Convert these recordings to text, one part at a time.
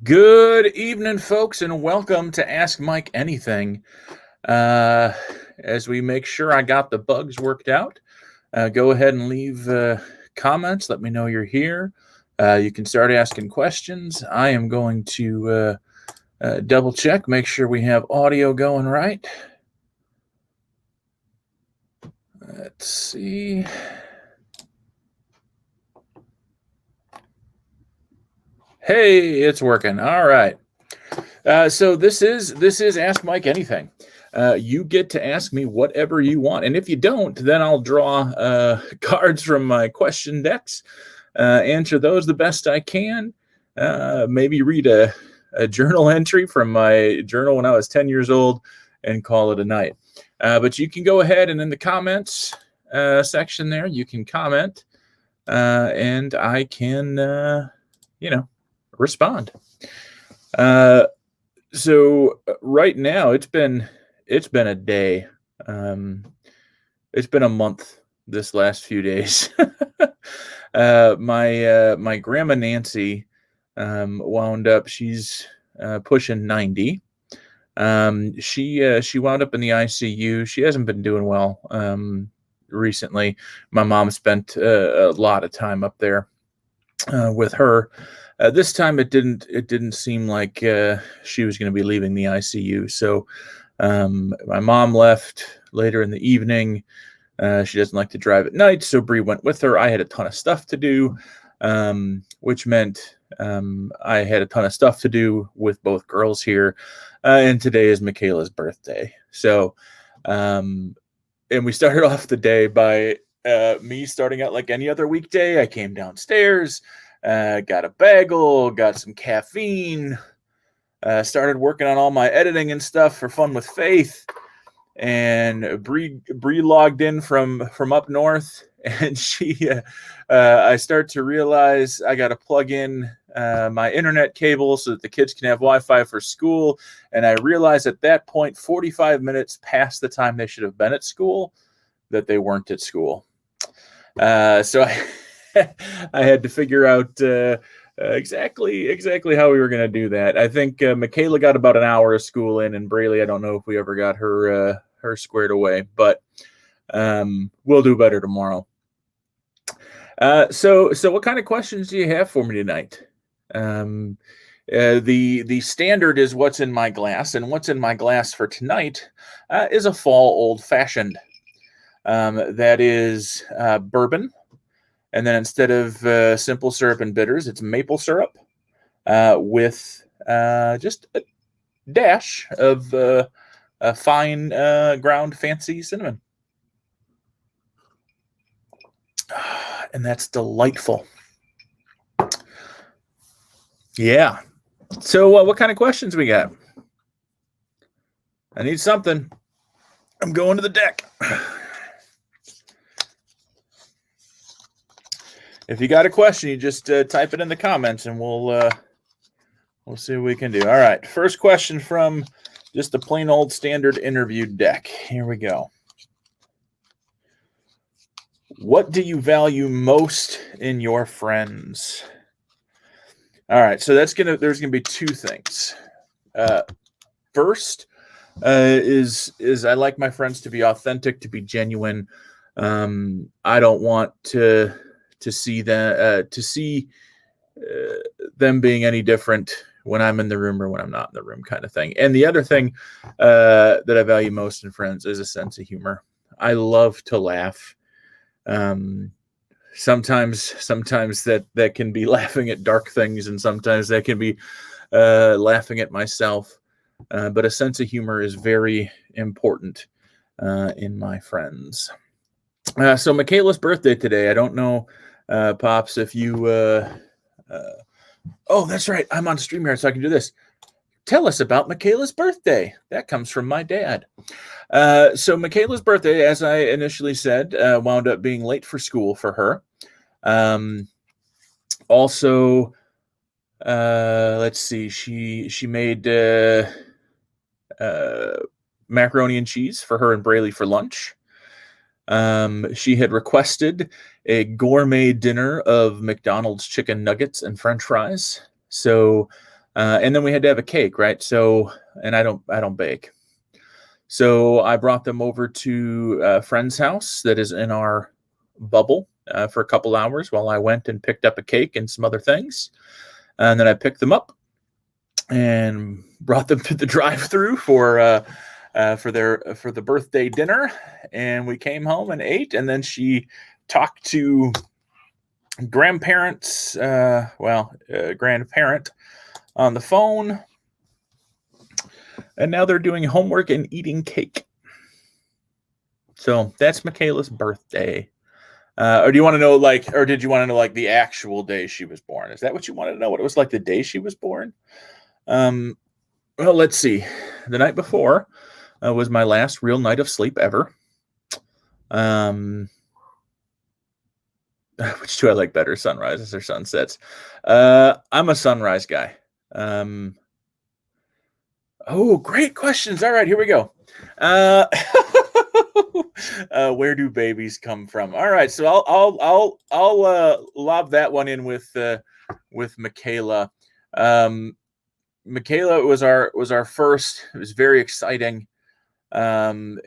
Good evening, folks, and welcome to Ask Mike Anything. As we make sure I got the bugs worked out, go ahead and leave comments. Let me know you're here. You can start asking questions. I am going to double check, make sure we have audio going right. Let's see. Hey, it's working. All right. So this is Ask Mike Anything. You get to ask me whatever you want, and if you don't, then I'll draw cards from my question decks, answer those the best I can. Maybe read a journal entry from my journal when I was 10 years old, and call it a night. But you can go ahead and in the comments section there, you can comment, and I can, respond. So right now it's been a day. It's been a month this last few days. My grandma Nancy wound up. She's pushing 90. She wound up in the ICU. She hasn't been doing well recently. My mom spent a lot of time up there with her. This time it didn't seem like she was going to be leaving the ICU. So my mom left later in the evening. She doesn't like to drive at night, so Bree went with her. I had a ton of stuff to do, which meant I had a ton of stuff to do with both girls here. And today is Michaela's birthday. So, and we started off the day by me starting out like any other weekday. I came downstairs. Got a bagel, got some caffeine, started working on all my editing and stuff for Fun with Faith. And Bree logged in from up north, and I start to realize I got to plug in my internet cable so that the kids can have Wi-Fi for school. And I realized at that point, 45 minutes past the time they should have been at school, that they weren't at school. So I had to figure out exactly how we were going to do that. I think Michaela got about an hour of school in, and Braylee, I don't know if we ever got her squared away, but we'll do better tomorrow. So what kind of questions do you have for me tonight? The standard is what's in my glass, and what's in my glass for tonight is a fall old-fashioned. That is bourbon. And then instead of simple syrup and bitters, it's maple syrup with just a dash of a fine ground fancy cinnamon. And that's delightful. Yeah. So what kind of questions we got? I need something. I'm going to the deck. If you got a question, you just type it in the comments, and we'll see what we can do. All right, first question from just a plain old standard interview deck. Here we go. What do you value most in your friends? All right, so there's gonna be two things. First is I like my friends to be authentic, to be genuine. I don't want to see them being any different when I'm in the room or when I'm not in the room, kind of thing. And the other thing that I value most in friends is a sense of humor. I love to laugh. Sometimes that can be laughing at dark things, and sometimes that can be laughing at myself. But a sense of humor is very important in my friends. So Michaela's birthday today. I don't know, Pops, if you... oh, that's right. I'm on StreamYard, so I can do this. Tell us about Michaela's birthday. That comes from my dad. So Michaela's birthday, as I initially said, wound up being late for school for her. Also, let's see. She made macaroni and cheese for her and Braylee for lunch. She had requested a gourmet dinner of McDonald's chicken nuggets and French fries. So And then we had to have a cake, right? So, and I don't bake. So I brought them over to a friend's house that is in our bubble for a couple hours while I went and picked up a cake and some other things. And then I picked them up and brought them to the drive-through for the birthday dinner. And we came home and ate. And then she talked to grandparent on the phone. And now they're doing homework and eating cake. So that's Michaela's birthday. Or do you want to know, or did you want to know, the actual day she was born? Is that what you wanted to know? What it was like the day she was born? Well, let's see. The night before was my last real night of sleep ever. Which do I like better, sunrises or sunsets? I'm a sunrise guy. Oh, great questions. All right, here we go. Where do babies come from? All right, so I'll lob that one in with Michaela. Michaela was our first. It was very exciting. And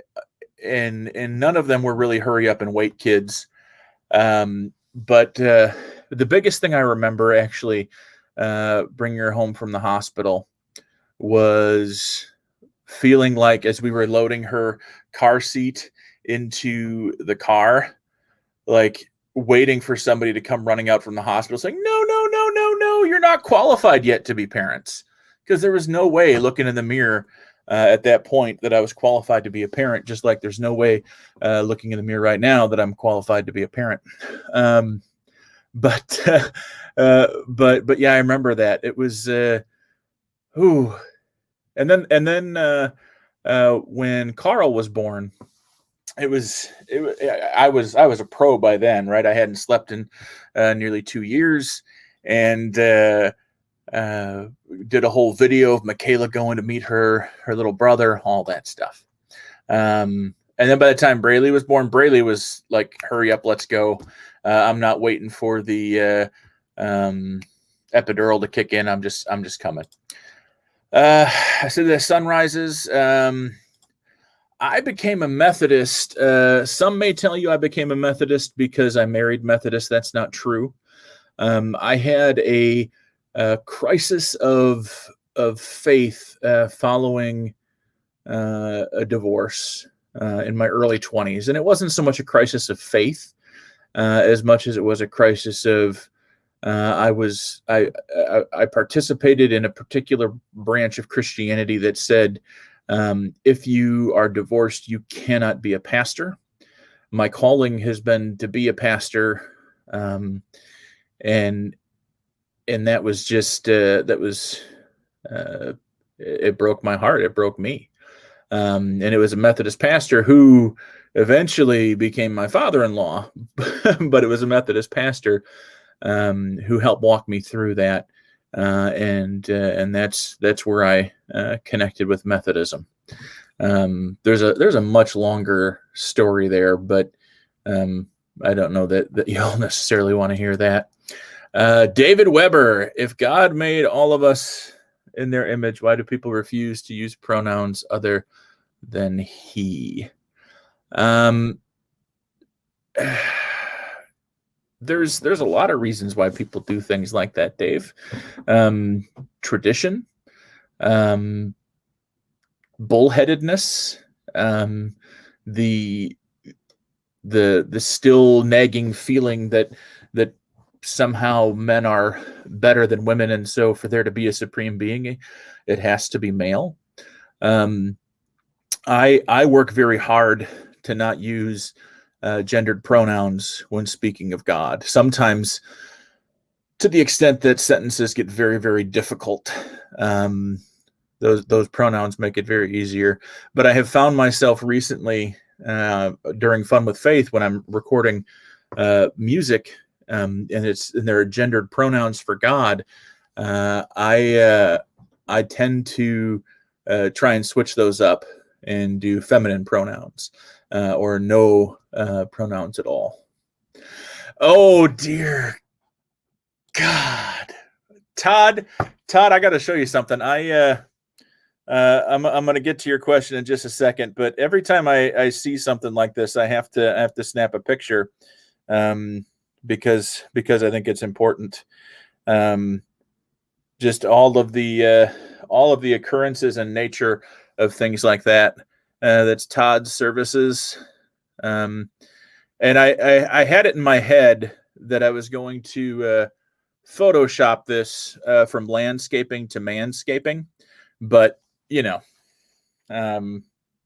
none of them were really hurry up and wait kids. But the biggest thing I remember actually bringing her home from the hospital was feeling like, as we were loading her car seat into the car, like waiting for somebody to come running out from the hospital saying, no, you're not qualified yet to be parents. Because there was no way looking in the mirror at that point that I was qualified to be a parent, just like there's no way looking in the mirror right now that I'm qualified to be a parent. But yeah, I remember that. It was, And then when Carl was born, I was a pro by then, right? I hadn't slept in nearly 2 years, and did a whole video of Michaela going to meet her little brother, all that stuff. And then by the time Braylee was born, Braylee was like, "Hurry up, let's go! I'm not waiting for the epidural to kick in. I'm just coming." I said the sunrises. I became a Methodist. Some may tell you I became a Methodist because I married Methodist. That's not true. I had a crisis of faith following a divorce in my early 20s, and it wasn't so much a crisis of faith as much as it was a crisis of I participated in a particular branch of Christianity that said, if you are divorced, you cannot be a pastor. My calling has been to be a pastor. And that was just, it broke my heart. It broke me. And it was a Methodist pastor who eventually became my father-in-law, but it was a Methodist pastor who helped walk me through that, and that's where I connected with Methodism. There's a much longer story there, but I don't know that you'll necessarily want to hear that. David Weber, if God made all of us in their image, why do people refuse to use pronouns other than he? There's a lot of reasons why people do things like that, Dave. Tradition, bullheadedness, the still nagging feeling that somehow men are better than women, and so for there to be a supreme being, it has to be male. I work very hard to not use gendered pronouns when speaking of God, sometimes to the extent that sentences get very, very difficult. Those pronouns make it very easier. But I have found myself recently during Fun with Faith, when I'm recording music, and there are gendered pronouns for God, I tend to try and switch those up and do feminine pronouns or no pronouns at all. Oh dear God, Todd Todd, I got to show you something. I'm going to get to your question in just a second, but every time I see something like this, I have to snap a picture, because I think it's important. Just all of the occurrences and nature of things like that. That's Todd's services. And I had it in my head that I was going to Photoshop this from landscaping to manscaping, but you know,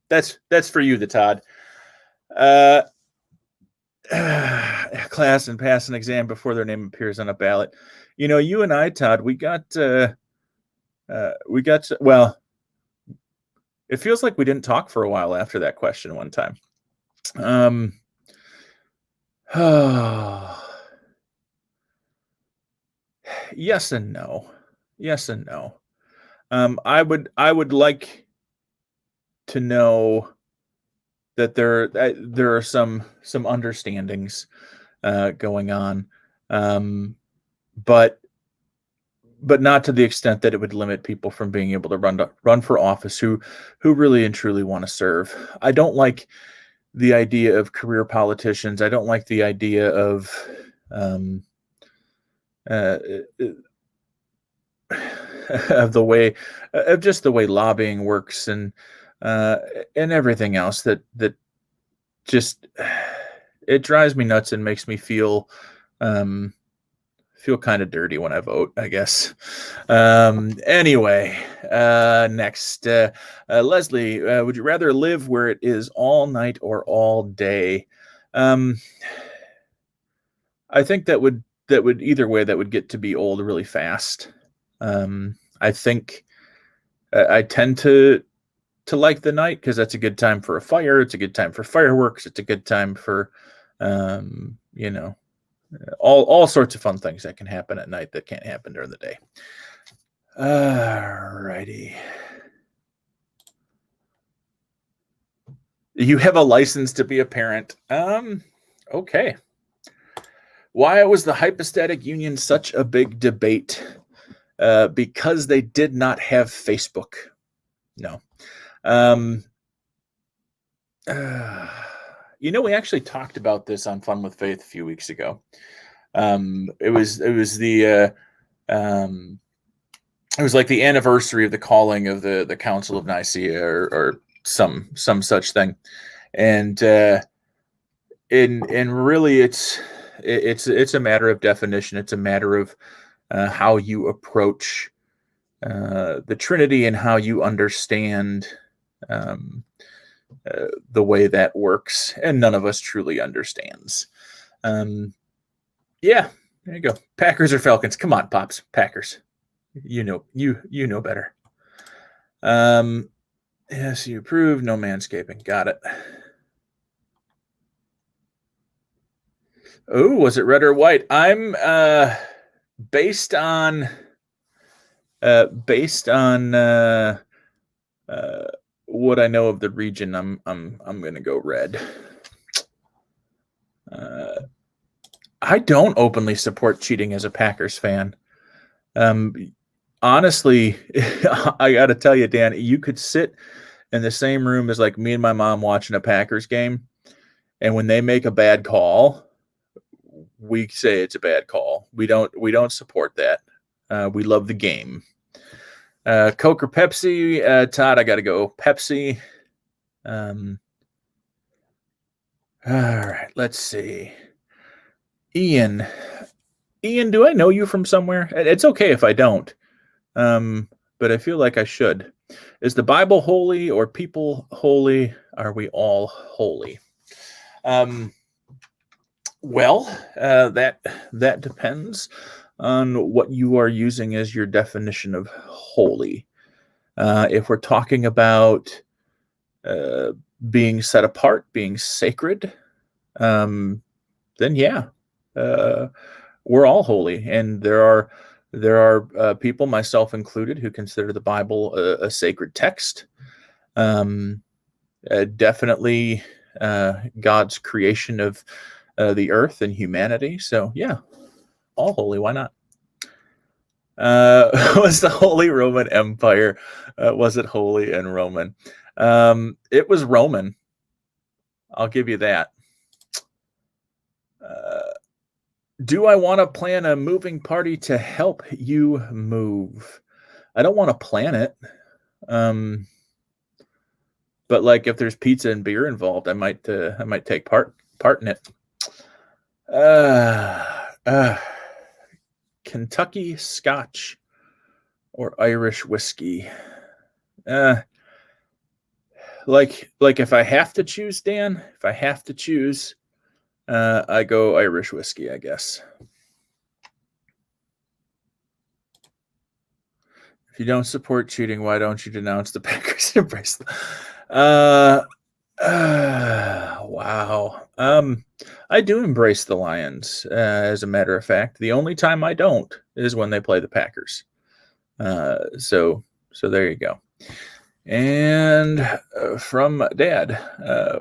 that's for you, the Todd. Class and pass an exam before their name appears on a ballot. You and I, Todd, we got well, it feels like we didn't talk for a while after that question one time. Yes and no. Yes and no. I would like to know that there are some understandings going on, but not to the extent that it would limit people from being able to run for office who really and truly want to serve. I don't like the idea of career politicians. I don't like the idea of of the way of just the way lobbying works and everything else that just it drives me nuts and makes me feel kind of dirty when I vote, I guess. Anyway, next, Leslie, would you rather live where it is all night or all day? I think that would either way, that would get to be old really fast. I think I tend to like the night because that's a good time for a fire. It's a good time for fireworks. It's a good time for, all sorts of fun things that can happen at night that can't happen during the day. All righty. You have a license to be a parent. Okay. Why was the hypostatic union such a big debate? Because they did not have Facebook. No. We actually talked about this on Fun with Faith a few weeks ago. It was like the anniversary of the calling of the Council of Nicaea or some such thing, and really it's a matter of definition. It's a matter of how you approach the Trinity and how you understand the way that works, and none of us truly understands. Yeah, there you go. Packers or Falcons? Come on, Pops. Packers. You know better. Yes, you approve. No manscaping. Got it. Oh, was it red or white? I'm based on what I know of the region. I'm gonna go red. I don't openly support cheating as a Packers fan. Honestly, I got to tell you, Dan, you could sit in the same room as like me and my mom watching a Packers game, and when they make a bad call, we say it's a bad call. We don't support that. We love the game. Coke or Pepsi? Todd, I got to go Pepsi. All right, let's see. Ian, do I know you from somewhere? It's okay if I don't, but I feel like I should. Is the Bible holy or people holy? Are we all holy? Well, that depends on what you are using as your definition of holy. If we're talking about being set apart, being sacred, then yeah, we're all holy, and there are people, myself included, who consider the Bible a sacred text. Definitely God's creation of the earth and humanity. So yeah, all holy. Why not? Was the Holy Roman Empire, was it holy and Roman? It was Roman. I'll give you that. Uh, do I want to plan a moving party to help you move? I don't want to plan it. But like if there's pizza and beer involved, I might take part in it. Uh, uh, Kentucky Scotch or Irish whiskey. Like if I have to choose, Dan, if I have to choose, I go Irish whiskey, I guess. If you don't support cheating, why don't you denounce the Packers and embrace them? Wow. I do embrace the Lions. As a matter of fact, the only time I don't is when they play the Packers. So there you go. And from Dad,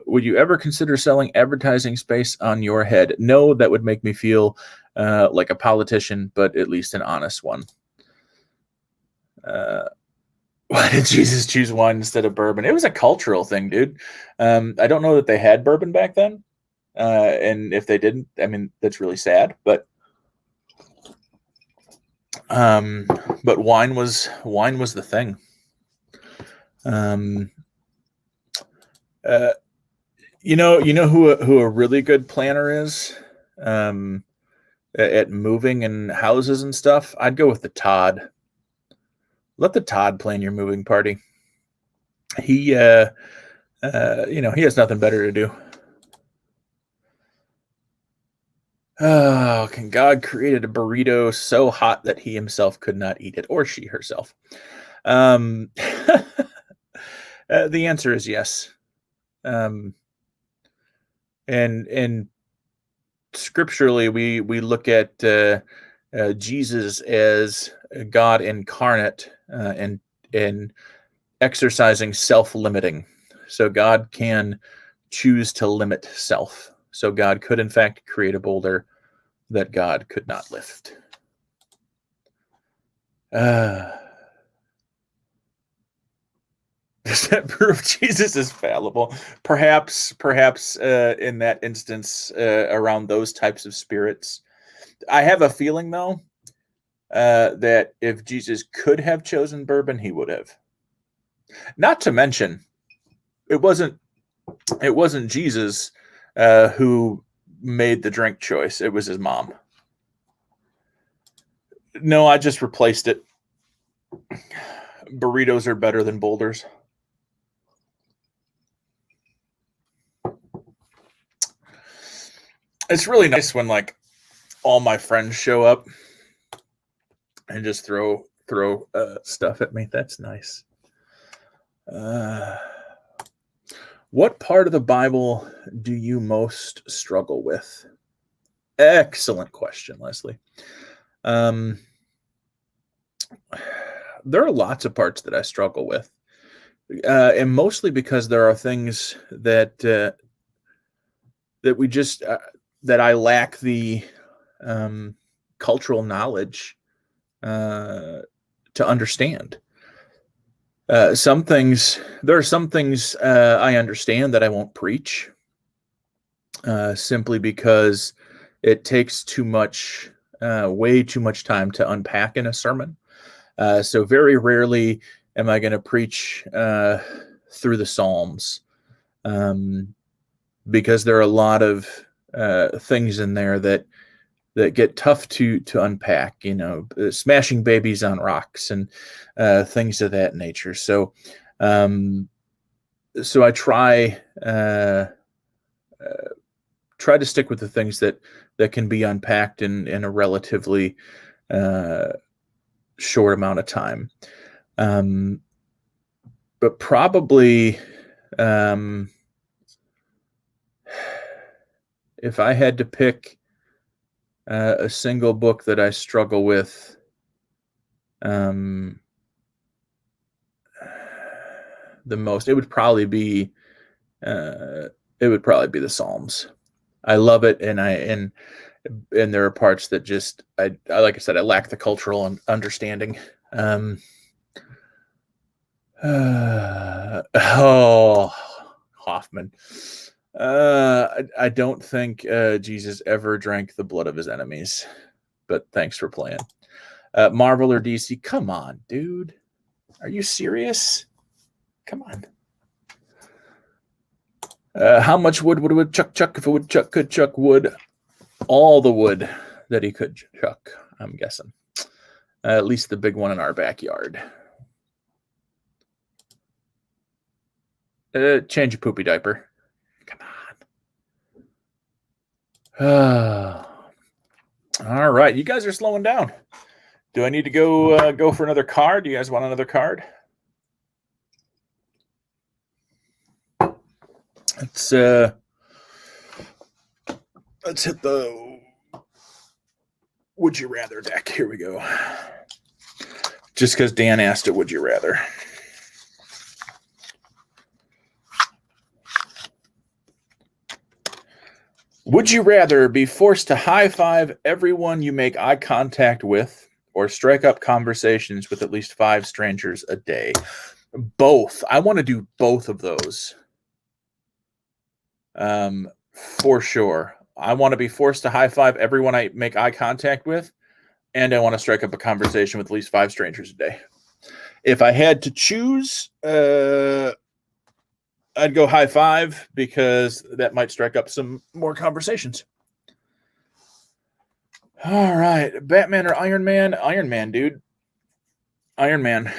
would you ever consider selling advertising space on your head? No, that would make me feel like a politician, but at least an honest one. Why did Jesus choose wine instead of bourbon? It was a cultural thing, dude. I don't know that they had bourbon back then. And if they didn't, I mean, that's really sad, but wine was the thing. You know who a really good planner is, at moving and houses and stuff? I'd go with the Todd. Let the Todd plan your moving party. He, he has nothing better to do. Oh, can God created a burrito so hot that he himself could not eat it, or she herself? The answer is yes. And scripturally, we look at Jesus as God incarnate, and exercising self-limiting. So God can choose to limit self. So God could, in fact, create a boulder that God could not lift. Does that prove Jesus is fallible? Perhaps in that instance, around those types of spirits. I have a feeling, though, that if Jesus could have chosen bourbon, he would have. Not to mention, it wasn't Jesus who made the drink choice. It was his mom. No, I just replaced it. Burritos are better than boulders. It's really nice when like all my friends show up and just throw stuff at me. That's nice. What part of the Bible do you most struggle with? Excellent question, Leslie. There are lots of parts that I struggle with, and mostly because there are things that we just that I lack the cultural knowledge to understand. There are some things I understand that I won't preach, simply because it takes way too much time to unpack in a sermon. So very rarely am I going to preach through the Psalms, because there are a lot of things in there that get tough to unpack, smashing babies on rocks and things of that nature. So I try to stick with the things that can be unpacked in a relatively short amount of time. But probably, if I had to pick a single book that I struggle with, the most, it would probably be the Psalms. I love it, and and there are parts that just I like I said, I lack the cultural understanding. Oh, Hoffman. I don't think Jesus ever drank the blood of his enemies, but thanks for playing. Marvel or DC? Come on, dude. Are you serious? Come on. How much wood would a woodchuck chuck if a woodchuck could chuck wood? All the wood that he could chuck, I'm guessing. At least the big one in our backyard. Change a poopy diaper. Come on. All right, you guys are slowing down. Do I need to go for another card? Do you guys want another card? Let's hit the Would You Rather deck. Here we go. Just because Dan asked it, would you rather? Would you rather be forced to high-five everyone you make eye contact with or strike up conversations with at least 5 strangers a day? Both. I want to do both of those. For sure. I want to be forced to high-five everyone I make eye contact with, and I want to strike up a conversation with at least 5 strangers a day. If I had to choose, I'd go high five because that might strike up some more conversations. All right. Batman or Iron Man? Iron Man, dude. Iron Man.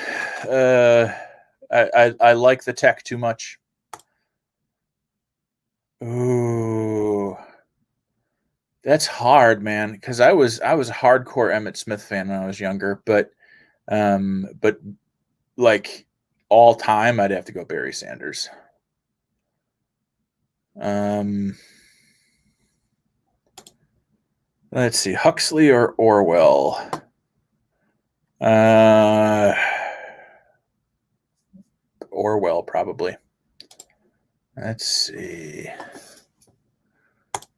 I like the tech too much. Ooh. That's hard, man, because I was a hardcore Emmett Smith fan when I was younger, but like all time, I'd have to go Barry Sanders. Let's see, Huxley or Orwell. Orwell, probably. Let's see.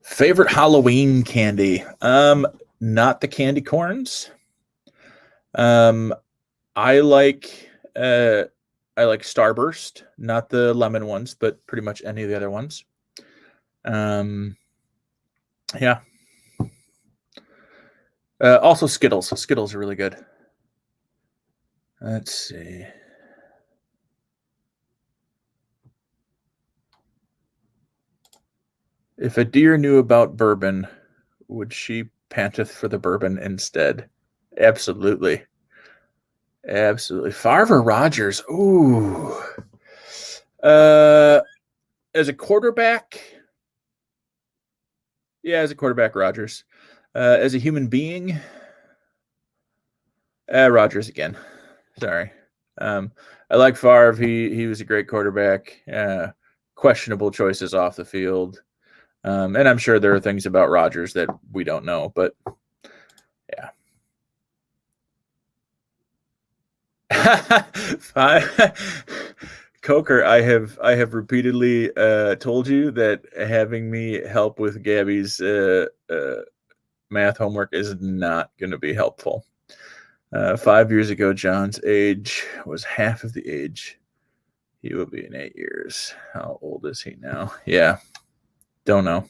Favorite Halloween candy? Not the candy corns. I like Starburst, not the lemon ones, but pretty much any of the other ones. Yeah. Also Skittles. Skittles are really good. Let's see. If a deer knew about bourbon, would she panteth for the bourbon instead? Absolutely. Absolutely. Favre Rogers. Ooh. As a quarterback, yeah, as a quarterback, Rogers. As a human being, Rogers again. Sorry. I like Favre. He was a great quarterback. Questionable choices off the field. And I'm sure there are things about Rogers that we don't know, but yeah. Coker, I have repeatedly told you that having me help with Gabby's math homework is not going to be helpful. 5 years ago, John's age was half of the age he will be in 8 years. How old is he now? Yeah, don't know.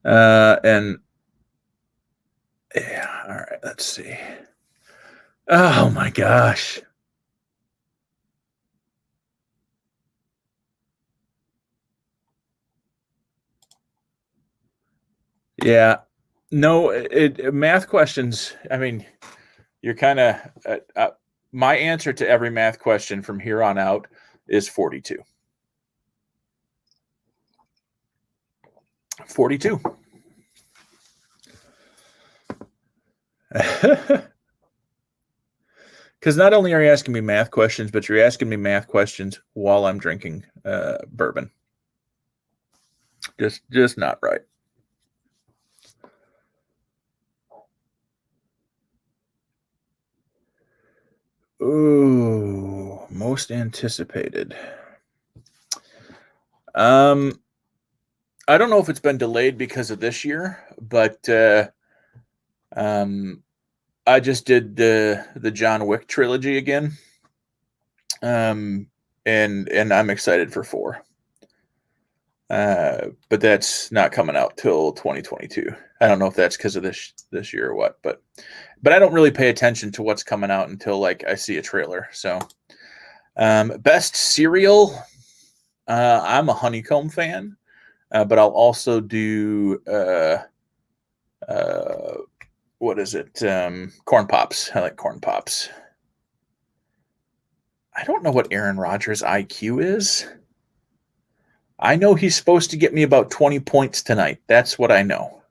And yeah, all right, let's see. Oh my gosh. Yeah. No, math questions. I mean, you're kind of my answer to every math question from here on out is 42. 42. Because not only are you asking me math questions, but you're asking me math questions while I'm drinking bourbon. Just not right. Ooh, most anticipated. I don't know if it's been delayed because of this year, but um, I just did the John Wick trilogy again, um, and I'm excited for 4. But that's not coming out till 2022. I don't know if that's because of this year or what, but I don't really pay attention to what's coming out until like I see a trailer. So, best cereal. I'm a honeycomb fan, but I'll also do what is it? Corn Pops. I like Corn Pops. I don't know what Aaron Rodgers' IQ is. I know he's supposed to get me about 20 points tonight. That's what I know.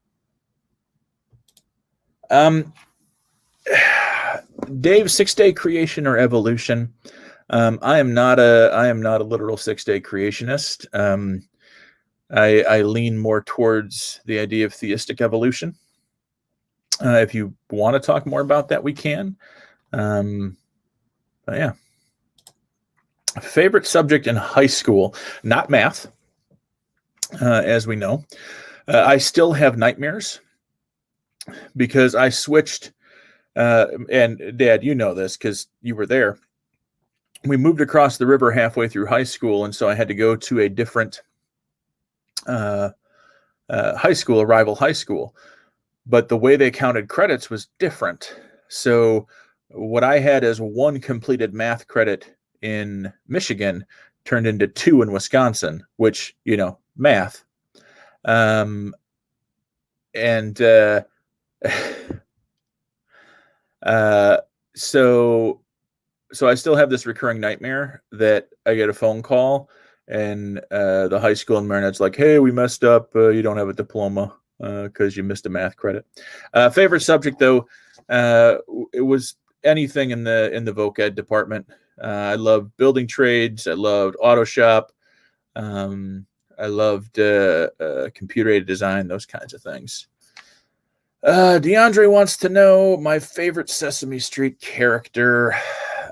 Dave, 6-day creation or evolution? I am not a literal 6-day creationist. I lean more towards the idea of theistic evolution. If you want to talk more about that, we can. But yeah. Favorite subject in high school? Not math, as we know. I still have nightmares because I switched. And Dad, you know this because you were there. We moved across the river halfway through high school, and so I had to go to a different high school, a rival high school. But the way they counted credits was different. So what I had as 1 completed math credit in Michigan turned into 2 in Wisconsin, which, math. And so I still have this recurring nightmare that I get a phone call and the high school in Marinette's like, hey, we messed up. You don't have a diploma because you missed a math credit. Favorite subject, though, it was anything in the voc ed department. I loved building trades. I loved auto shop. I loved computer aided design, those kinds of things. DeAndre wants to know my favorite Sesame Street character.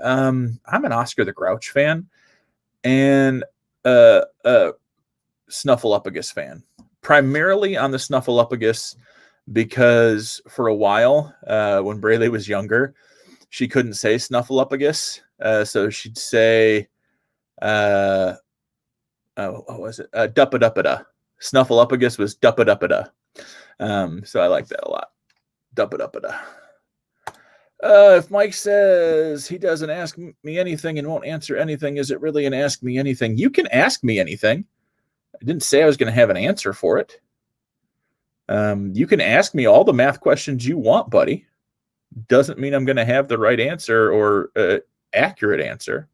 I'm an Oscar the Grouch fan and a Snuffleupagus fan. Primarily on the Snuffleupagus because for a while, when Brayley was younger, she couldn't say Snuffleupagus. So she'd say, what was it? Duppa-duppa-da. Snuffleupagus was Duppa-duppa-da. So I like that a lot. Duppa-duppa-da. If Mike says he doesn't ask me anything and won't answer anything, is it really an ask me anything? You can ask me anything. I didn't say I was going to have an answer for it. You can ask me all the math questions you want, buddy. Doesn't mean I'm going to have the right answer or accurate answer.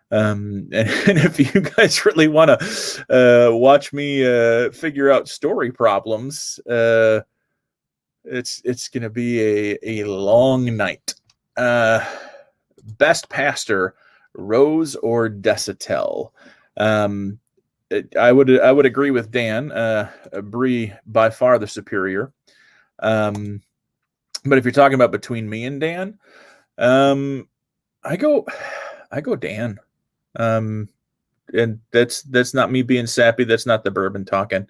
And if you guys really want to watch me figure out story problems, it's going to be a long night. Best pastor, Rose or Desitel? I would agree with Dan. Bree by far the superior. But if you're talking about between me and Dan, I go Dan. And that's not me being sappy. That's not the bourbon talking.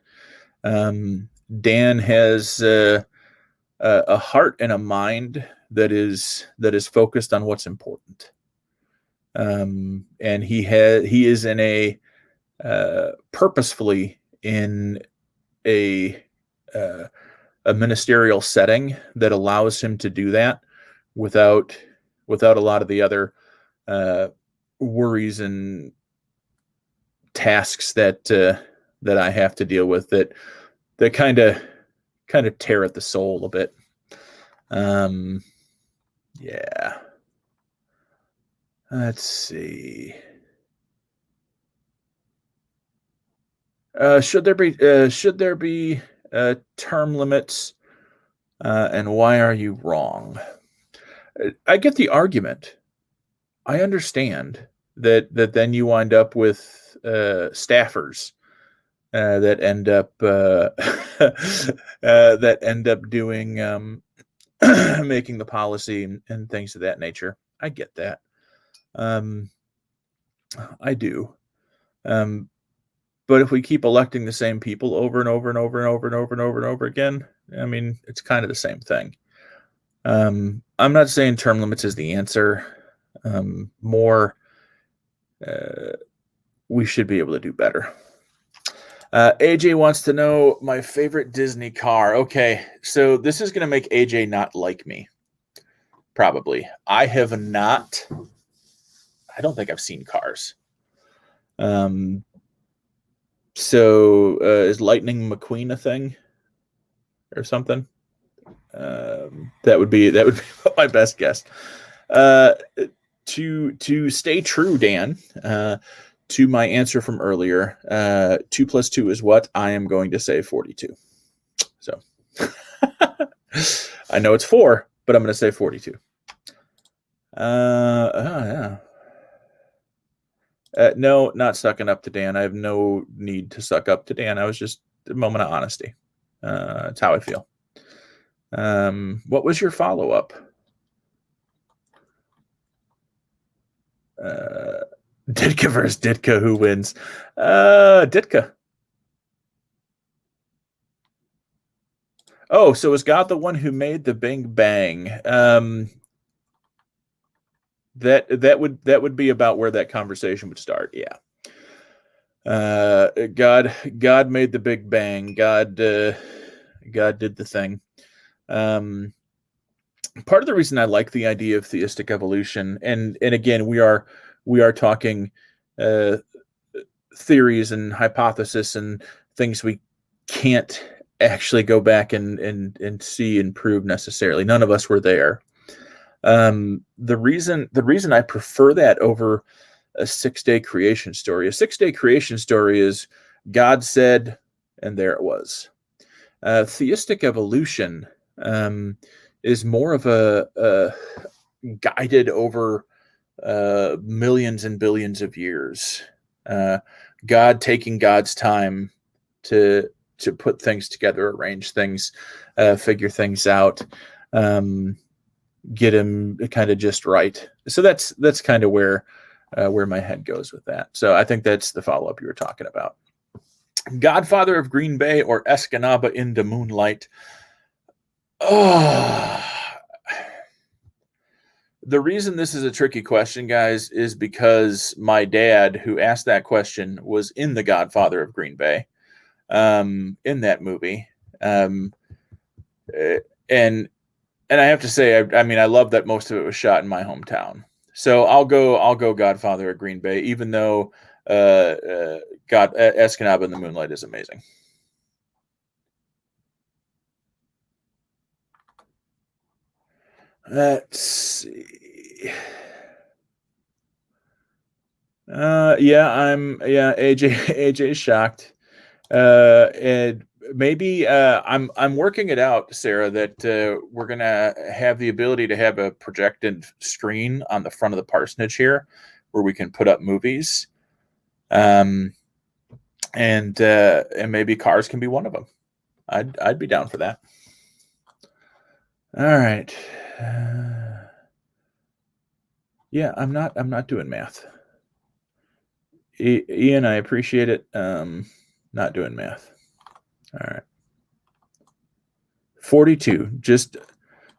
Dan has a heart and a mind that is focused on what's important. And he is in a purposefully in a ministerial setting that allows him to do that without a lot of the other worries and tasks that I have to deal with that kind of tear at the soul a bit. Yeah. Let's see. Should there be term limits? And why are you wrong? I get the argument. I understand that then you wind up with staffers that end up doing making the policy and things of that nature. I get that. I do. But if we keep electing the same people over and over and over and over and over and over and over again, I mean, it's kind of the same thing. I'm not saying term limits is the answer. More, we should be able to do better. AJ wants to know my favorite Disney car. Okay, so this is going to make AJ not like me. Probably. I don't think I've seen Cars. So is Lightning McQueen a thing or something? That would be my best guess. To stay true, Dan, to my answer from earlier, 2 + 2 is what? I am going to say 42. So I know it's 4, but I'm going to say 42. Yeah. No, not sucking up to Dan. I have no need to suck up to Dan. I was just a moment of honesty. That's how I feel. What was your follow-up? Ditka versus Ditka, who wins? Ditka. Oh, so is God the one who made the Big Bang? That would be about where that conversation would start. Yeah. God made the Big Bang. God did the thing. Part of the reason I like the idea of theistic evolution, and again, we are talking theories and hypothesis and things we can't actually go back and see and prove necessarily. None of us were there. The reason I prefer that over a 6-day creation story. A 6-day creation story is God said, and there it was. Theistic evolution is more of a guided over millions and billions of years. God taking God's time to put things together, arrange things, figure things out, get him kind of just right. So that's kind of where my head goes with that. So I think that's the follow-up you were talking about. Godfather of Green Bay or Escanaba in the Moonlight? Oh, the reason this is a tricky question, guys, is because my dad, who asked that question, was in The Godfather of Green Bay, in that movie. And I have to say, I mean, I love that most of it was shot in my hometown. So I'll go Godfather of Green Bay, even though Escanaba in the Moonlight is amazing. Let's see. AJ's shocked. And maybe I'm working it out, Sarah, that we're gonna have the ability to have a projected screen on the front of the parsonage here where we can put up movies. And maybe Cars can be one of them. I'd be down for that. All right. Yeah, I'm not doing math. Ian, I appreciate it. Not doing math. All right. 42. Just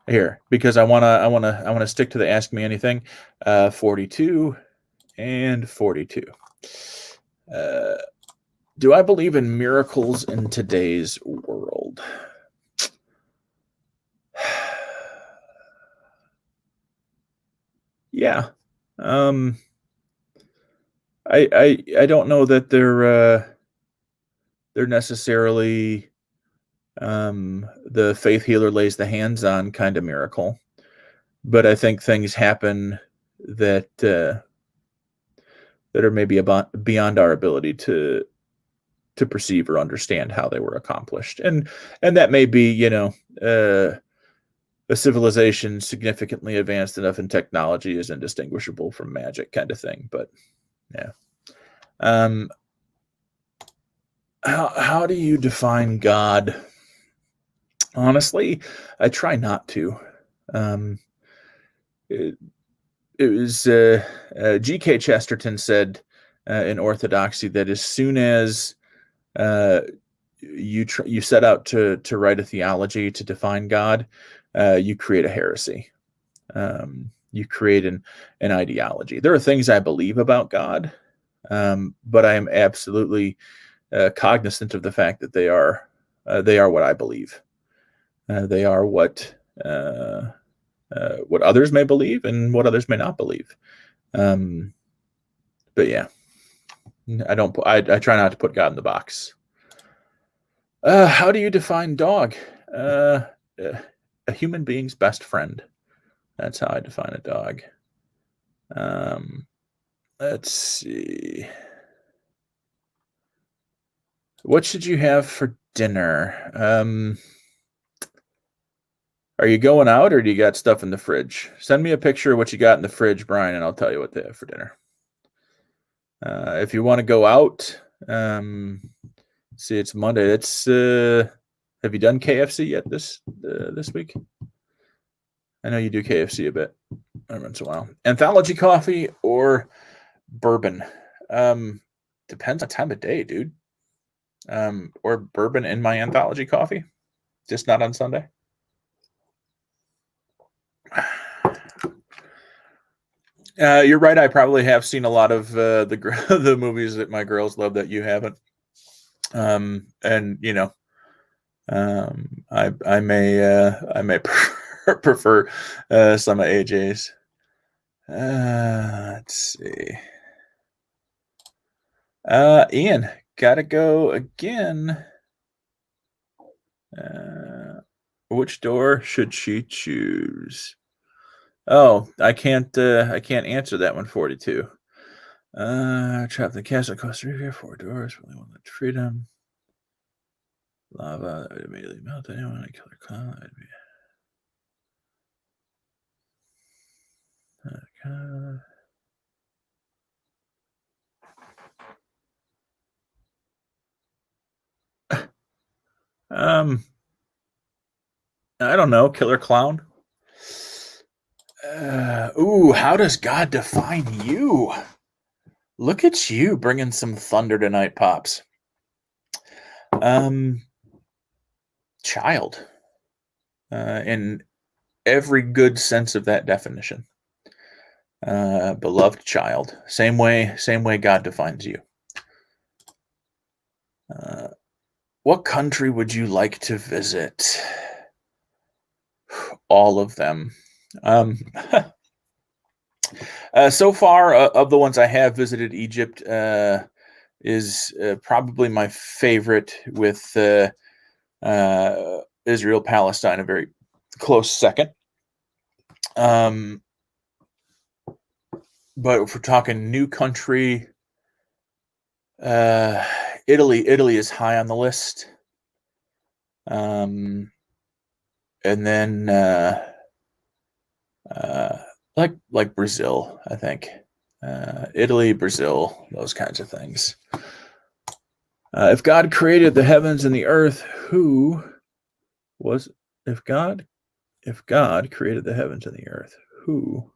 here because I wanna stick to the ask me anything. 42 and 42. Do I believe in miracles in today's world? Yeah. I don't know that they're necessarily the faith healer lays the hands on kind of miracle, but I think things happen that are maybe beyond our ability to perceive or understand how they were accomplished, and that may be a civilization significantly advanced enough in technology is indistinguishable from magic kind of thing. But yeah. How do you define God? Honestly, I try not to. It was G.K. Chesterton said in Orthodoxy that as soon as uh, you set out to write a theology to define God, you create a heresy. You create an ideology. There are things I believe about God, but I am absolutely cognizant of the fact that they are what I believe. They are what others may believe and what others may not believe. But yeah, I don't. I try not to put God in the box. How do you define dog? A human being's best friend. That's how I define a dog. Let's see. What should you have for dinner? Are you going out or do you got stuff in the fridge? Send me a picture of what you got in the fridge, Brian, and I'll tell you what they have for dinner. If you want to go out, see, it's Monday. It's have you done KFC yet this week? I know you do KFC a bit every once in a while. Anthology coffee or bourbon? Depends on time of day, dude. Or bourbon in my anthology coffee, just not on Sunday. You're right. I probably have seen a lot of the movies that my girls love that you haven't. And you know, I may prefer some of AJ's. Let's see. Ian, gotta go again. Which door should she choose? Oh, I can't answer that one. 42. Trapped in the castle, Costa Rica, 4 doors, really want the freedom. Lava that would immediately melt anyone. I killer clown. That'd be. I don't know. Killer clown. How does God define you? Look at you bringing some thunder tonight, Pops. Child. In every good sense of that definition. Beloved child. Same way God defines you. What country would you like to visit? All of them. So far, of the ones I have visited, Egypt is probably my favorite, with Israel, Palestine a very close second. But if we're talking new country, Italy is high on the list. And then like Brazil, I think. Italy, Brazil, those kinds of things. If God created the heavens and the earth, if God created the heavens and the earth, who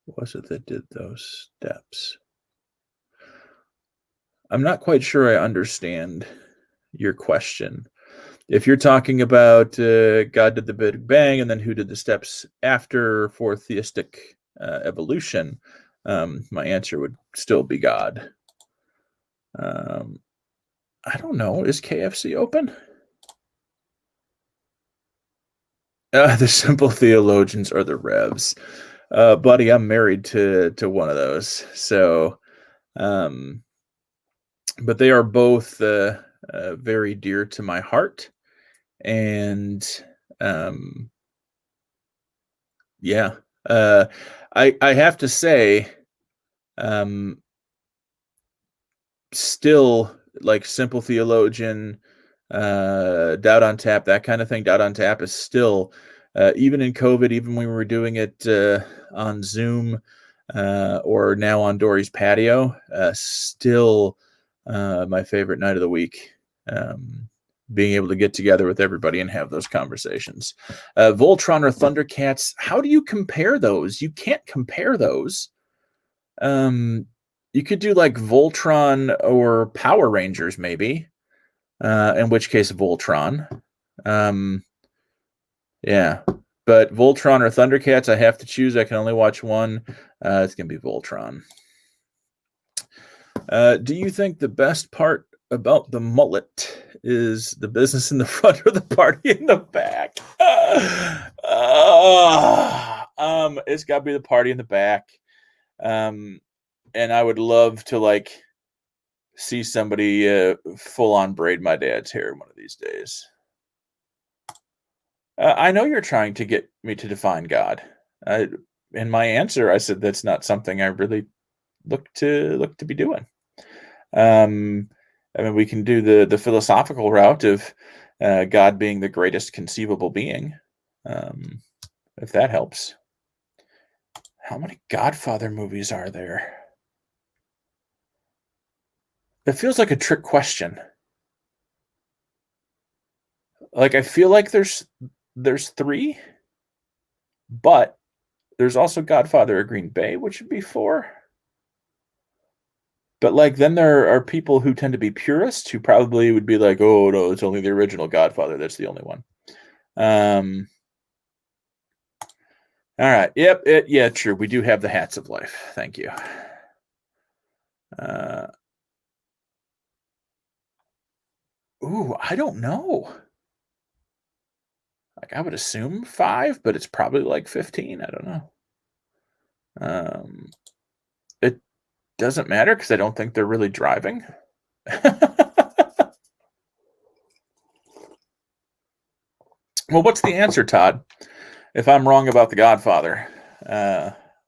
was it that did those steps? I'm not quite sure I understand your question. If you're talking about God did the Big Bang and then who did the steps after for theistic evolution, my answer would still be God. I don't know. Is KFC open? The simple theologians are the Revs. Buddy, I'm married to one of those. So, but they are both very dear to my heart. And yeah, I have to say, still, like simple theologian, Doubt on Tap, that kind of thing. Doubt on Tap is still, even in COVID, even when we were doing it on Zoom or now on Dory's patio, still my favorite night of the week. Being able to get together with everybody and have those conversations. Voltron or Thundercats, how do you compare those? You can't compare those. You could do like Voltron or Power Rangers, maybe. in which case Voltron. Yeah, but Voltron or Thundercats, I have to choose. I can only watch one. It's going to be Voltron. Do you think the best part about the mullet is the business in the front or the party in the back? It's got to be the party in the back. And I would love to see somebody full on braid my dad's hair one of these days. I know you're trying to get me to define God. In my answer, I said that's not something I really look to be doing. I mean, we can do the philosophical route of God being the greatest conceivable being, if that helps. How many Godfather movies are there? It feels like a trick question. I feel like there's 3, but there's also Godfather of Green Bay, which would be 4. But then there are people who tend to be purists who probably would be like, oh no, it's only the original Godfather. That's the only one. All right. Yep. Yeah, true. We do have the hats of life. Thank you. I don't know. I would assume 5, but it's probably 15. I don't know. It doesn't matter because I don't think they're really driving. Well, what's the answer, Todd? If I'm wrong about The Godfather,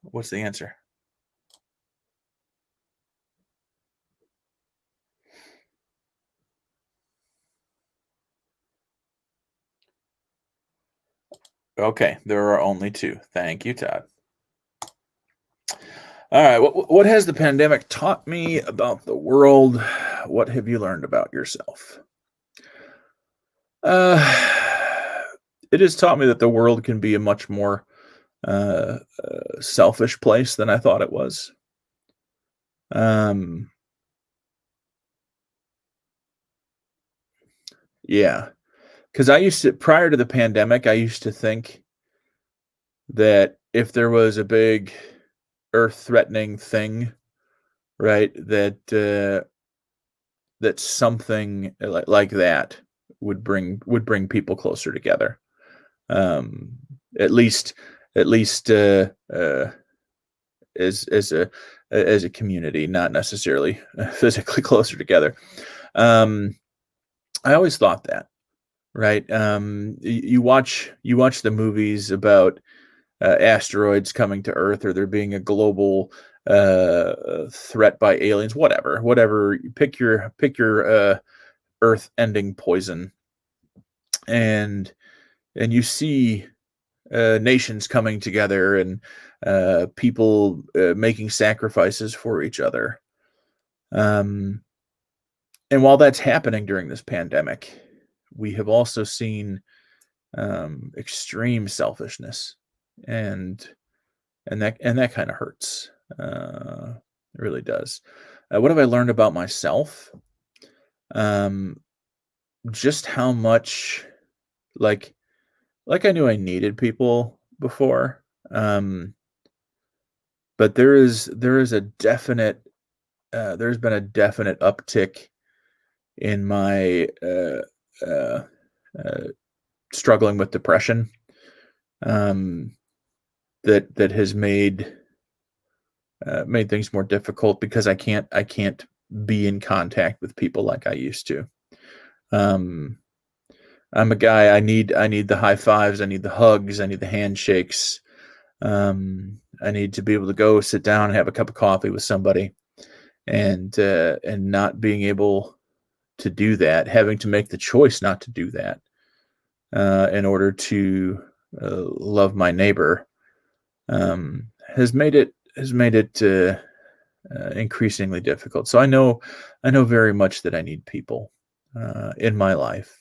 what's the answer? Okay, there are only 2. Thank you, Todd. All right, what has the pandemic taught me about the world? What have you learned about yourself? It has taught me that the world can be a much more selfish place than I thought it was. Yeah, because prior to the pandemic, I used to think that if there was a big earth-threatening thing, right, that something like that would bring people closer together. At least as a community, not necessarily physically closer together. I always thought that, right? You watch the movies about asteroids coming to Earth, or there being a global threat by aliens, whatever. Pick your Earth-ending poison, and you see nations coming together and people making sacrifices for each other. And while that's happening during this pandemic, we have also seen extreme selfishness, and that kind of hurts. It really does. What have I learned about myself? Just how much like I knew I needed people before, but there's been a definite uptick in my struggling with depression, that has made things more difficult because I can't be in contact with people like I used to. I'm a guy. I need the high fives. I need the hugs. I need the handshakes. I need to be able to go sit down and have a cup of coffee with somebody, and not being able to do that, having to make the choice not to do that in order to love my neighbor, has made it increasingly difficult. So I know very much that I need people in my life.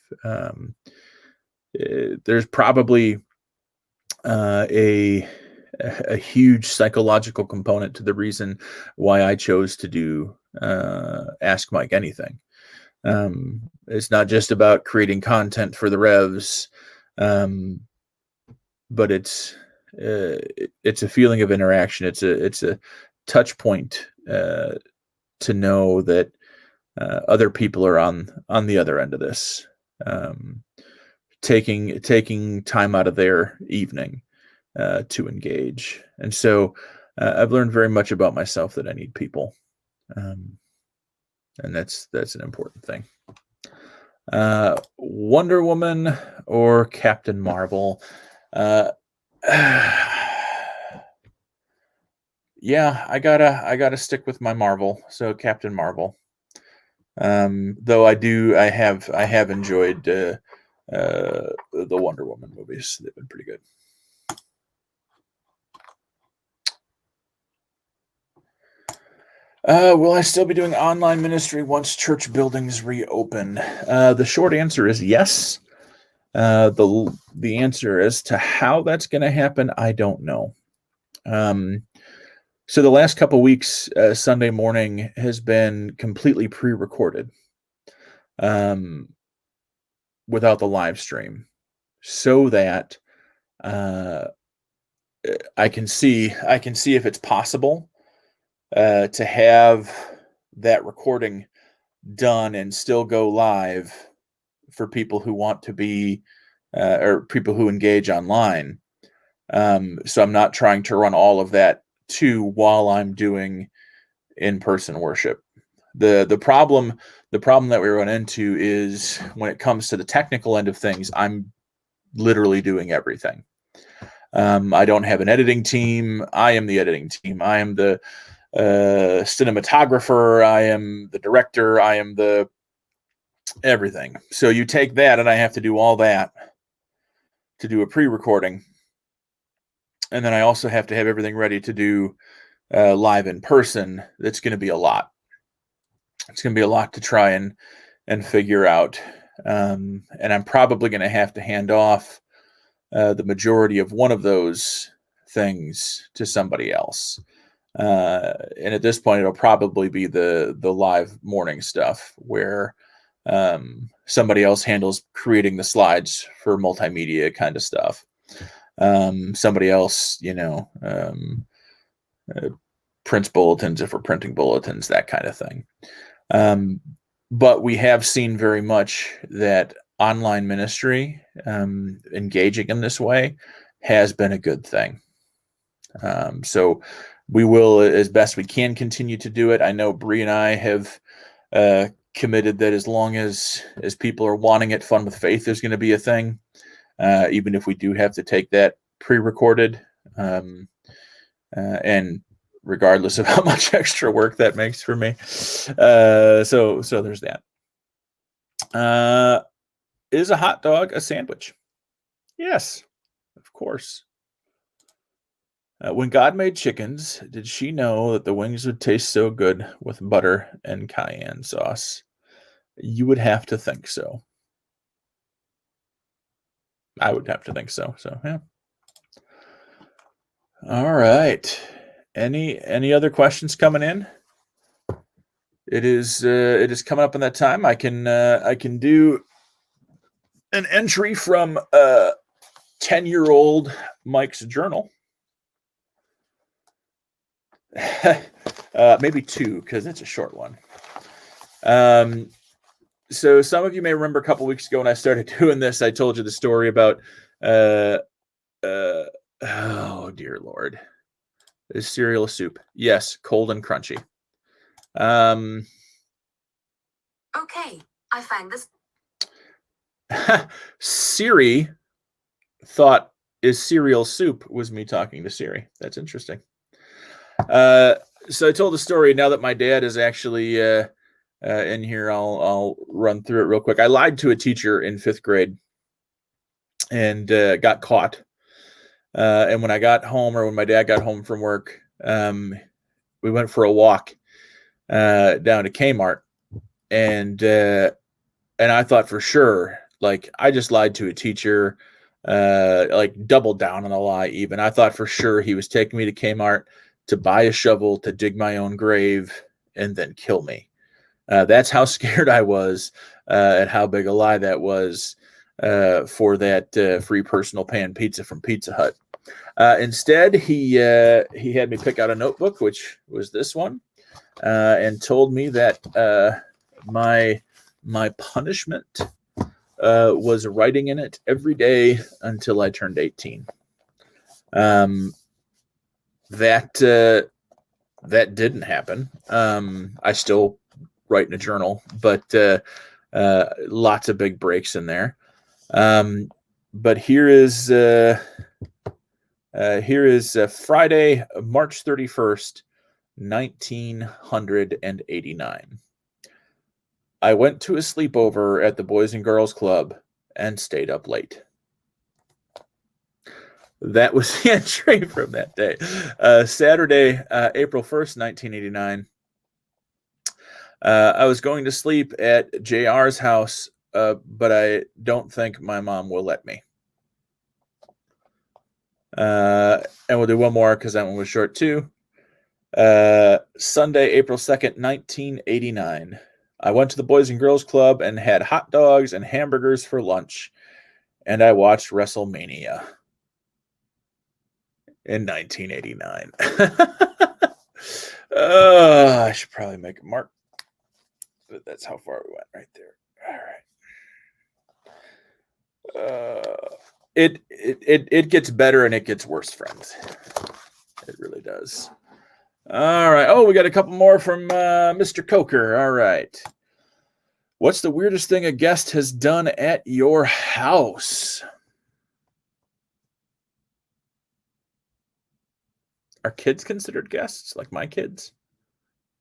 There's probably a huge psychological component to the reason why I chose to do Ask Mike Anything. It's not just about creating content for the revs, but it's a feeling of interaction. It's a touch point to know that other people are on the other end of this, taking time out of their evening to engage. And so I've learned very much about myself that I need people, and that's an important thing. Wonder Woman or Captain Marvel? Yeah, I gotta stick with my Marvel. So Captain Marvel. Though I have enjoyed the Wonder Woman movies. They've been pretty good. Will I still be doing online ministry once church buildings reopen? The short answer is yes. The answer as to how that's going to happen, I don't know. So the last couple weeks, Sunday morning has been completely pre-recorded, without the live stream, so that I can see if it's possible to have that recording done and still go live for people who want to be or people who engage online. So I'm not trying to run all of that too while I'm doing in-person worship. The problem that we run into is when it comes to the technical end of things, I'm literally doing everything. I don't have an editing team. I am the editing team. I am the cinematographer. I am the director. I am the everything. So you take that, and I have to do all that to do a pre-recording. And then I also have to have everything ready to do live in person. That's going to be a lot. It's going to be a lot to try and figure out. And I'm probably going to have to hand off the majority of one of those things to somebody else. And at this point, it'll probably be the live morning stuff where somebody else handles creating the slides for multimedia kind of stuff. Somebody else, prints bulletins if we're printing bulletins, that kind of thing. But we have seen very much that online ministry, engaging in this way, has been a good thing. So we will, as best we can, continue to do it. I know Bree and I have committed that as long as people are wanting it, Fun with Faith is going to be a thing, even if we do have to take that pre-recorded, and regardless of how much extra work that makes for me. So there's that. Is a hot dog a sandwich? Yes, of course. When God made chickens, did she know that the wings would taste so good with butter and cayenne sauce? You would have to think so. I would have to think so. So, yeah. All right. Any other questions coming in? It is coming up in that time. I can do an entry from 10-year-old Mike's journal. Maybe two, because it's a short one. So some of you may remember a couple weeks ago when I started doing this, I told you the story about oh dear Lord. Is cereal a soup? Yes, cold and crunchy. Okay, I found this. Siri thought is cereal soup was me talking to Siri. That's interesting. So I told the story. Now that my dad is actually in here, I'll run through it real quick. I lied to a teacher in 5th grade and got caught. And when I got home, or when my dad got home from work, we went for a walk down to Kmart, and I thought for sure, like, I just lied to a teacher, like doubled down on a lie. Even I thought for sure he was taking me to Kmart to buy a shovel to dig my own grave and then kill me. That's how scared I was at how big a lie that was for that free personal pan pizza from Pizza Hut. Instead, he had me pick out a notebook, which was this one, and told me that my punishment was writing in it every day until I turned 18. That didn't happen. I still write in a journal, but lots of big breaks in there. But here is Friday, March 31st, 1989. I went to a sleepover at the Boys and Girls Club and stayed up late. That was the entry from that day. Saturday, April 1st, 1989. I was going to sleep at JR's house, but I don't think my mom will let me. And we'll do one more because that one was short too. Sunday, April 2nd, 1989. I went to the Boys and Girls Club and had hot dogs and hamburgers for lunch, and I watched WrestleMania in 1989. I should probably make a mark, but that's how far we went right there. All right. It gets better and it gets worse, friends. It really does. All right. Oh, we got a couple more from Mr. Coker. All right. What's the weirdest thing a guest has done at your house? Are kids considered guests? Like my kids?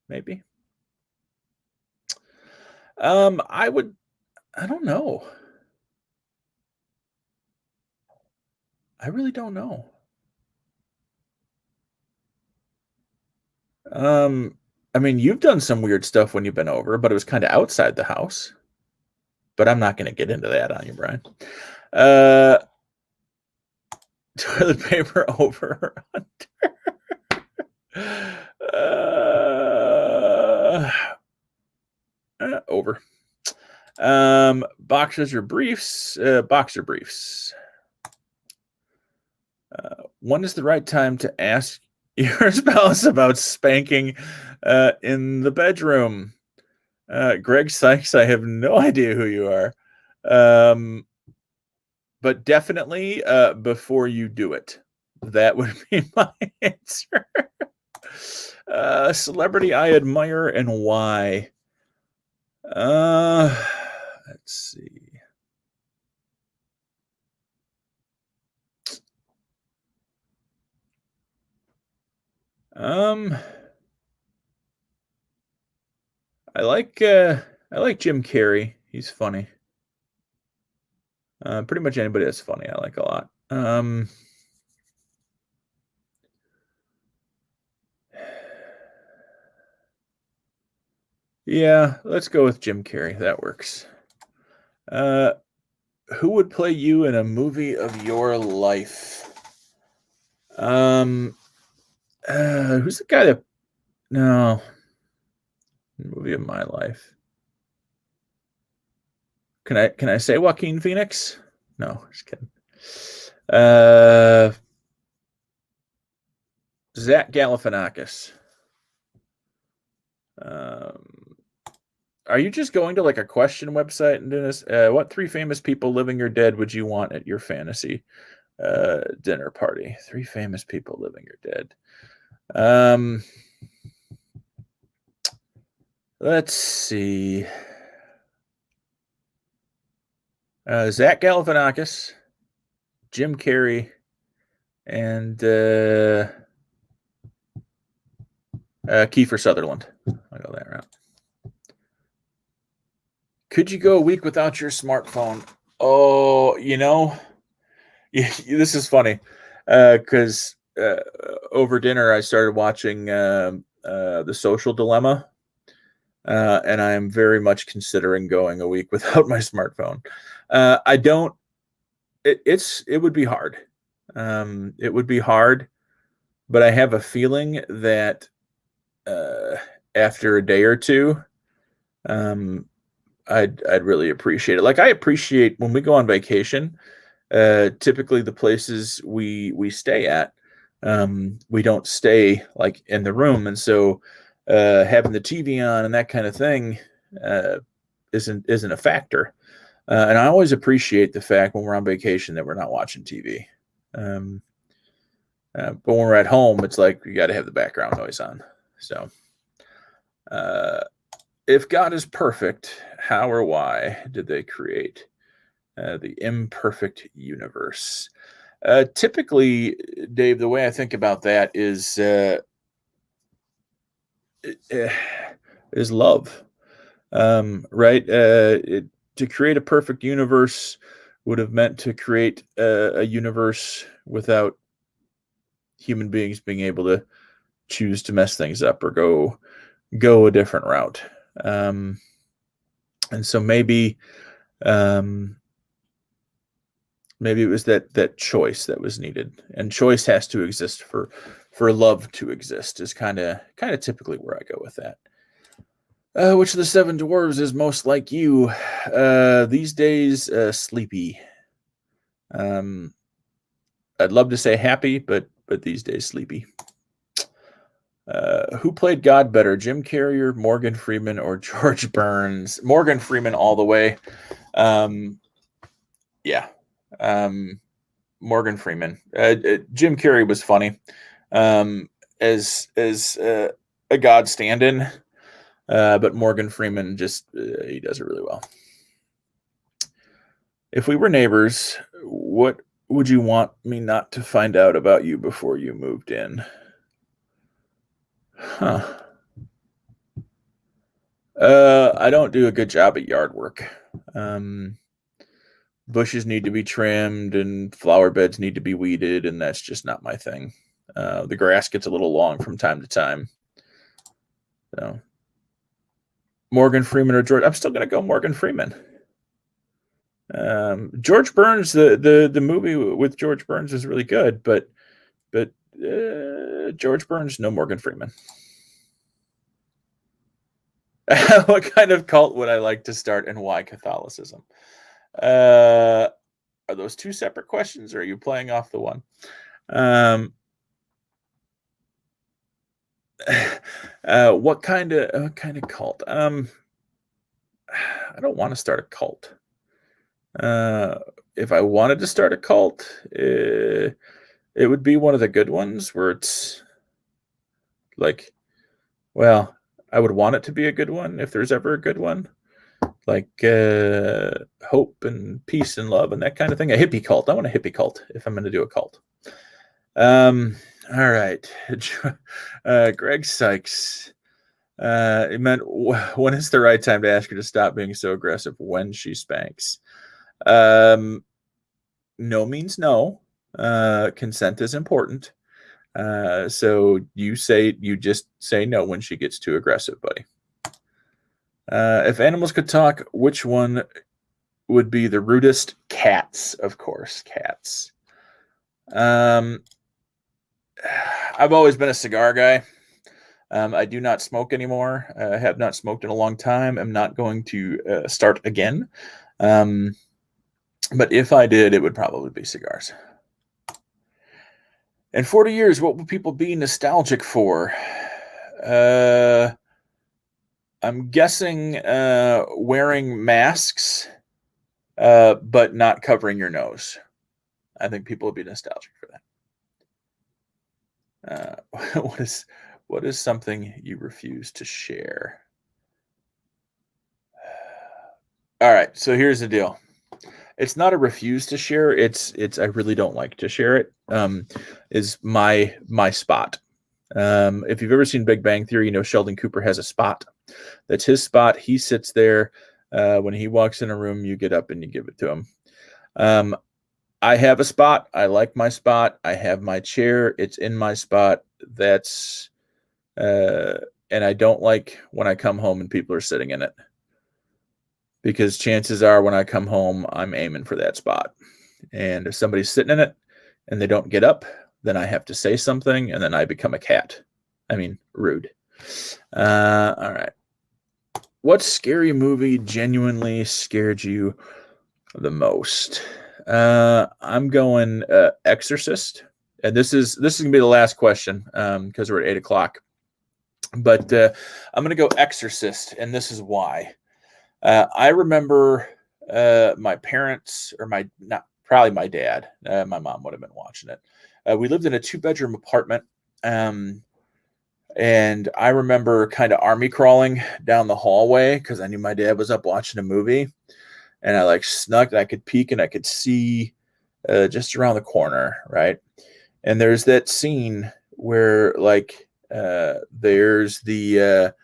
Maybe. I don't know. I really don't know. I mean, you've done some weird stuff when you've been over, but it was kind of outside the house. But I'm not going to get into that on you, Brian. Toilet paper over or under? Over. Boxers or briefs? Boxer briefs. When is the right time to ask your spouse about spanking in the bedroom? Greg Sykes, I have no idea who you are. But definitely before you do it. That would be my answer. Celebrity I admire and why? Let's see. I like Jim Carrey. He's funny. Pretty much anybody that's funny, I like a lot. Yeah, let's go with Jim Carrey. That works. Who would play you in a movie of your life? Who's the guy that? No, movie of my life. Can I say Joaquin Phoenix? No, just kidding. Zach Galifianakis. Are you just going to like a question website and doing this? What 3 famous people, living or dead, would you want at your fantasy dinner party? 3 famous people, living or dead. Let's see. Zach Galifianakis, Jim Carrey, and Kiefer Sutherland. I'll go that route. Could you go a week without your smartphone? Oh, this is funny because over dinner I started watching The Social Dilemma, and I am very much considering going a week without my smartphone. I don't. It would be hard. It would be hard, but I have a feeling that after a day or two, I'd really appreciate it. Like, I appreciate when we go on vacation, typically the places we stay at, we don't stay like in the room, and so having the TV on and that kind of thing uh, isn't a factor. And I always appreciate the fact when we're on vacation that we're not watching TV. Um, but when we're at home, it's like you got to have the background noise on. So, uh, if God is perfect, how or why did they create the imperfect universe? Typically, Dave, the way I think about that is love, right? To create a perfect universe would have meant to create a universe without human beings being able to choose to mess things up or go a different route. Um, and so um, maybe it was that choice that was needed, and choice has to exist for love to exist. Is kind of typically where I go with that. Which of the seven dwarves is most like you these days? Sleepy. Um, I'd love to say happy, but these days sleepy. Who played God better, Jim Carrey, Morgan Freeman, or George Burns? Morgan Freeman all the way. Um, yeah. Morgan Freeman. Jim Carrey was funny um, as a God stand-in, but Morgan Freeman just he does it really well. If we were neighbors, what would you want me not to find out about you before you moved in? Huh. I don't do a good job at yard work. Um, Bushes need to be trimmed and flower beds need to be weeded, and that's just not my thing. The grass gets a little long from time to time. So, Morgan Freeman or George? I'm still going to go Morgan Freeman. George Burns, the movie with George Burns is really good, but George Burns, no Morgan Freeman. What kind of cult would I like to start, and why Catholicism? Are those two separate questions, or are you playing off the one? What kind of cult? I don't want to start a cult. If I wanted to start a cult, it would be one of the good ones where it's like, well, I would want it to be a good one if there's ever a good one, like hope and peace and love and that kind of thing. A hippie cult. I want a hippie cult if I'm going to do a cult. All right. Greg Sykes. It meant when is the right time to ask her to stop being so aggressive when she spanks? No means no. Consent is important. So you just say no when she gets too aggressive, buddy. If animals could talk, which one would be the rudest? Cats, of course, cats. I've always been a cigar guy. I do not smoke anymore. I have not smoked in a long time. I'm not going to start again. But if I did, it would probably be cigars. In 40 years, what will people be nostalgic for? I'm guessing wearing masks, but not covering your nose. I think people will be nostalgic for that. What is something you refuse to share? All right, so here's the deal. It's not a refuse to share. It's I really don't like to share it. Is my spot. If you've ever seen Big Bang Theory, you know Sheldon Cooper has a spot. That's his spot. He sits there. When he walks in a room, you get up and you give it to him. I have a spot. I like my spot. I have my chair. It's in my spot. That's and I don't like when I come home and people are sitting in it. Because chances are when I come home, I'm aiming for that spot. And if somebody's sitting in it and they don't get up, then I have to say something and then I become a cat. I mean, rude. All right. what scary movie genuinely scared you the most? I'm going Exorcist, and this is gonna be the last question because we're at 8 o'clock. But I'm gonna go Exorcist, and this is why. I remember my parents, or my not probably my dad. My mom would have been watching it. We lived in a 2-bedroom apartment, and I remember kind of army crawling down the hallway because I knew my dad was up watching a movie, and I like snuck, and I could peek, and I could see just around the corner, right? And there's that scene where like there's the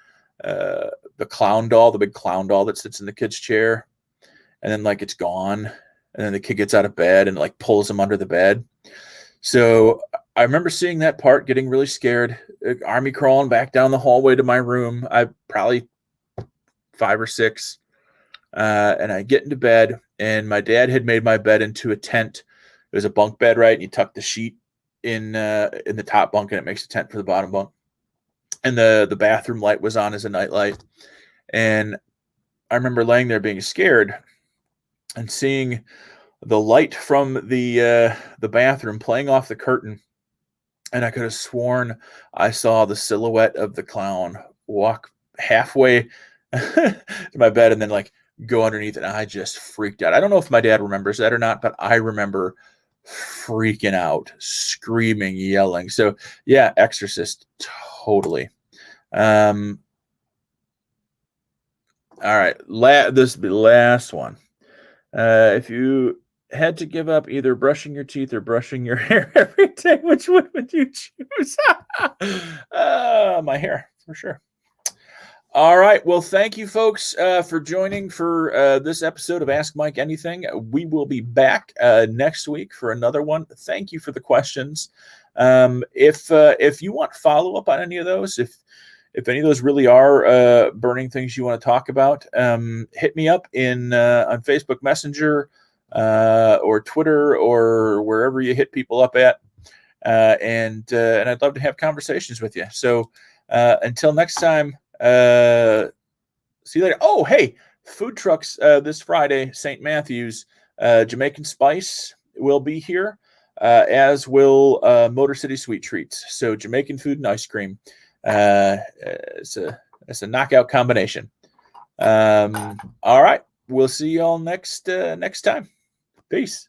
clown doll, the big clown doll that sits in the kid's chair, and then like it's gone, and then the kid gets out of bed and like pulls him under the bed. So I remember seeing that part, getting really scared, army crawling back down the hallway to my room. I probably 5 or 6, and I get into bed, and my dad had made my bed into a tent. It was a bunk bed, right? And you tuck the sheet in the top bunk, and it makes a tent for the bottom bunk. And the bathroom light was on as a nightlight. And I remember laying there being scared and seeing the light from the bathroom playing off the curtain, and I could have sworn I saw the silhouette of the clown walk halfway to my bed and then like go underneath it. And I just freaked out. I don't know if my dad remembers that or not, but I remember freaking out, screaming, yelling. So yeah, Exorcist, totally. All right, this will be the last one. If you had to give up either brushing your teeth or brushing your hair every day, which one would you choose? My hair, for sure. All right. Well, thank you, folks, for joining for this episode of Ask Mike Anything. We will be back next week for another one. Thank you for the questions. If you want follow up on any of those, if any of those really are burning things you want to talk about, hit me up on Facebook Messenger or Twitter or wherever you hit people up at, and I'd love to have conversations with you. So until next time, see you later. Oh, hey, food trucks this Friday, St. Matthew's, Jamaican Spice will be here, as will Motor City Sweet Treats. So Jamaican food and ice cream. It's a knockout combination. All right, we'll see y'all next time. Peace.